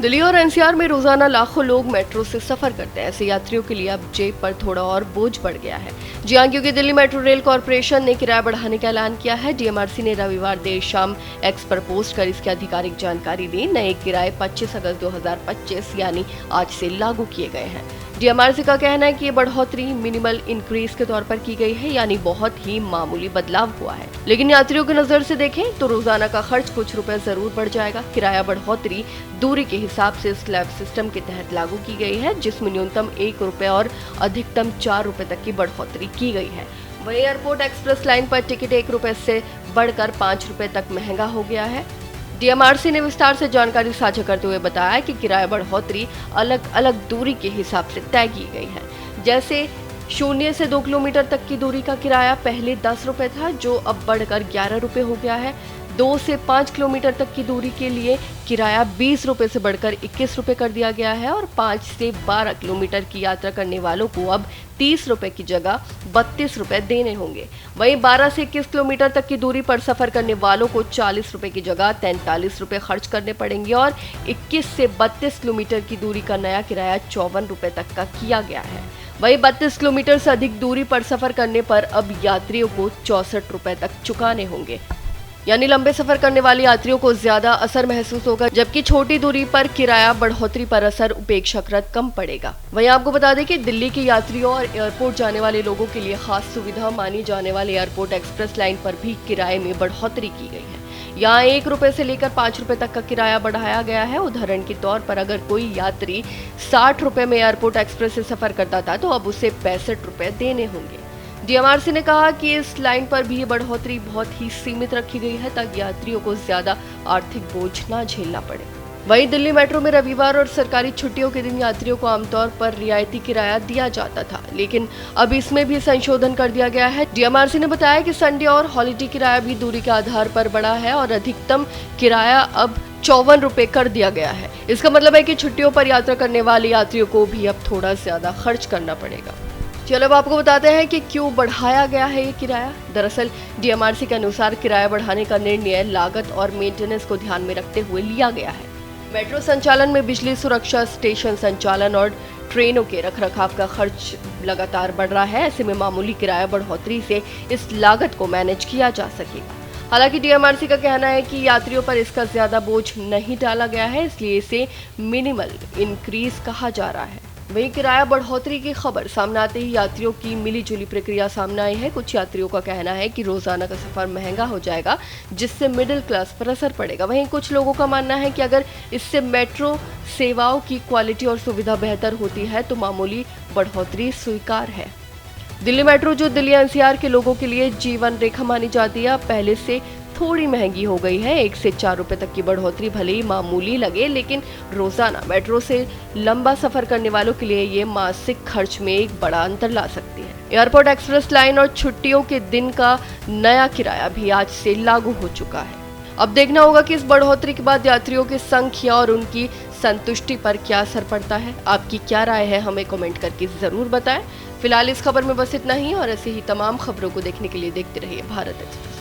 दिल्ली और एनसीआर में रोजाना लाखों लोग मेट्रो से सफर करते हैं। ऐसे यात्रियों के लिए अब जेब पर थोड़ा और बोझ बढ़ गया है। जी हाँ, क्योंकि दिल्ली मेट्रो रेल कॉरपोरेशन ने किराया बढ़ाने का ऐलान किया है। डीएमआरसी ने रविवार देर शाम एक्स पर पोस्ट कर इसकी आधिकारिक जानकारी दी। नए किराए 25 अगस्त 2025 यानी आज से लागू किए गए हैं। डीएमआरसी का कहना है कि ये बढ़ोतरी मिनिमल इंक्रीज के तौर पर की गई है, यानी बहुत ही मामूली बदलाव हुआ है। लेकिन यात्रियों की नजर से देखें तो रोजाना का खर्च कुछ रुपए जरूर बढ़ जाएगा। किराया बढ़ोतरी दूरी के हिसाब से स्लैब सिस्टम के तहत लागू की गई है, जिसमें न्यूनतम 1 रुपए और अधिकतम 4 रुपए तक की बढ़ोतरी की गई है। वहीं एयरपोर्ट एक्सप्रेस लाइन पर टिकट 1 रुपए से बढ़कर 5 रुपए तक महंगा हो गया है। डीएमआरसी ने विस्तार से जानकारी साझा करते हुए बताया कि किराया बढ़ोतरी अलग अलग दूरी के हिसाब से तय की गई है। जैसे 0 से 2 किलोमीटर तक की दूरी का किराया पहले 10 रुपए था, जो अब बढ़कर 11 रुपए हो गया है। 2 से 5 किलोमीटर तक की दूरी के लिए किराया 20 रुपए से बढ़कर 21 रुपए कर दिया गया है और 5 से 12 किलोमीटर की यात्रा करने वालों को अब 30 रुपए की जगह 32 रुपए देने होंगे। वहीं 12 से 21 किलोमीटर तक की दूरी पर सफर करने वालों को 40 रुपए की जगह 43 रुपए खर्च करने पड़ेंगे और 21 से 32 किलोमीटर की दूरी का नया किराया 54 रुपए तक का किया गया है। वहीं 32 किलोमीटर से अधिक दूरी पर सफर करने पर अब यात्रियों को 64 रुपए तक चुकाने होंगे, यानी लंबे सफर करने वाले यात्रियों को ज्यादा असर महसूस होगा, जबकि छोटी दूरी पर किराया बढ़ोतरी पर असर उपेक्षाकृत कम पड़ेगा। वहीं आपको बता दें कि दिल्ली के यात्रियों और एयरपोर्ट जाने वाले लोगों के लिए खास सुविधा मानी जाने वाले एयरपोर्ट एक्सप्रेस लाइन पर भी किराए में बढ़ोतरी की गई है। यहाँ 1 रुपए से लेकर 5 रुपए तक का किराया बढ़ाया गया है। उदाहरण के तौर पर अगर कोई यात्री 60 रुपए में एयरपोर्ट एक्सप्रेस से सफर करता था तो अब उसे 65 रुपए देने होंगे। डीएमआरसी ने कहा कि इस लाइन पर भी बढ़ोतरी बहुत ही सीमित रखी गई है, ताकि यात्रियों को ज्यादा आर्थिक बोझ न झेलना पड़े। वहीं दिल्ली मेट्रो में रविवार और सरकारी छुट्टियों के दिन यात्रियों को आमतौर पर रियायती किराया दिया जाता था, लेकिन अब इसमें भी संशोधन कर दिया गया है। डीएमआरसी ने बताया कि संडे और हॉलिडे किराया भी दूरी के आधार पर बढ़ा है और अधिकतम किराया अब 54 रुपए कर दिया गया है। इसका मतलब है कि छुट्टियों पर यात्रा करने वाले यात्रियों को भी अब थोड़ा ज्यादा खर्च करना पड़ेगा। चलो अब आपको बताते हैं कि क्यों बढ़ाया गया है ये किराया। दरअसल डीएमआरसी के अनुसार किराया बढ़ाने का निर्णय लागत और मेंटेनेंस को ध्यान में रखते हुए लिया गया है। मेट्रो संचालन में बिजली सुरक्षा, स्टेशन संचालन और ट्रेनों के रखरखाव का खर्च लगातार बढ़ रहा है। ऐसे में मामूली किराया बढ़ोतरी से इस लागत को मैनेज किया जा सकेगा। हालांकि डीएमआरसी का कहना है कि यात्रियों पर इसका ज्यादा बोझ नहीं डाला गया है, इसलिए इसे मिनिमल इंक्रीज कहा जा रहा है। वहीं किराया बढ़ोतरी की खबर सामने आते ही यात्रियों की मिलीजुली प्रतिक्रिया सामने आई है। कुछ यात्रियों का कहना है कि रोजाना का सफर महंगा हो जाएगा, जिससे मिडिल क्लास पर असर पड़ेगा। वहीं कुछ लोगों का मानना है कि अगर इससे मेट्रो सेवाओं की क्वालिटी और सुविधा बेहतर होती है तो मामूली बढ़ोतरी स्वीकार है। दिल्ली मेट्रो, जो दिल्ली एनसीआर के लोगों के लिए जीवन रेखा मानी जाती है, पहले से थोड़ी महंगी हो गई है। 1 से 4 रुपए तक की बढ़ोतरी भले ही मामूली लगे, लेकिन रोजाना मेट्रो से लंबा सफर करने वालों के लिए ये मासिक खर्च में एक बड़ा अंतर ला सकती है। एयरपोर्ट एक्सप्रेस लाइन और छुट्टियों के दिन का नया किराया भी आज से लागू हो चुका है। अब देखना होगा कि इस बढ़ोतरी के बाद यात्रियों की संख्या और उनकी संतुष्टि पर क्या असर पड़ता है। आपकी क्या राय है, हमें कमेंट करके जरूर बताएं। फिलहाल इस खबर में बस इतना ही, और ऐसे ही तमाम खबरों को देखने के लिए देखते रहिए भारत एक्सप्रेस।